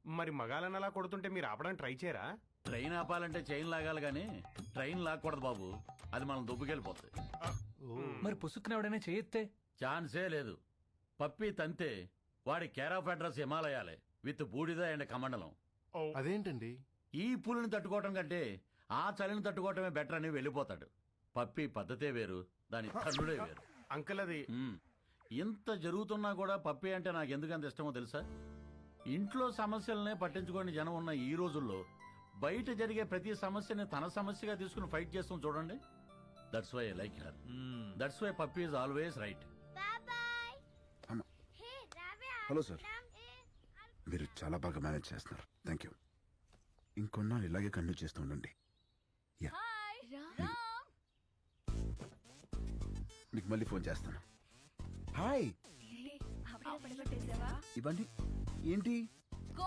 మరి మగాలని అలా కొడుతుంటే మీరు ఆపడానికి ట్రై చేయరా? ట్రైన్ ఆపాలంటే చైన్ లాగాలి గాని ట్రైన్ లాక్కూడదు బాబు, అది మనం దుబ్బుకెళ్ళిపోతుంది. మరి పుసుక్కున ఎవడైనా చేయెత్తే? ఛాన్సే లేదు. పప్పి తంతే వాడి కేర్ ఆఫ్ అడ్రస్ హిమాలయాలే విత్ బూడిద అండ్ కమండలం. అదేంటండి? ఈ పులిని తట్టుకోవటం కంటే ఆ చలిని తట్టుకోవటమే బెటర్ అని వెళ్ళిపోతాడు. పప్పి పద్ధతే వేరు, దాని తన్నుడే వేరు. అంకుల్ అది ఇంత జరుగుతున్నా కూడా పప్పి అంటే నాకు ఎందుకంత ఇష్టమో తెలుసా? ఇంట్లో సమస్యలనే పట్టించుకోని జనం ఉన్న ఈ రోజుల్లో బయట జరిగే ప్రతి సమస్యని తన సమస్యగా తీసుకుని ఫైట్ చేస్తాం చూడండి. That's why I like her. That's why Pappi is always right. Hello sir, మీరు చాలా బాగా మేనేజ్ చేస్తున్నారు. Thank you. ఇంకొన్నాళ్ళు ఇలాగే కంటిన్యూ చేస్తూ ఉండండి. యా, మీకు మళ్ళీ ఫోన్ చేస్తాను. హాయ్, ఇవ్వండి. ఏంటి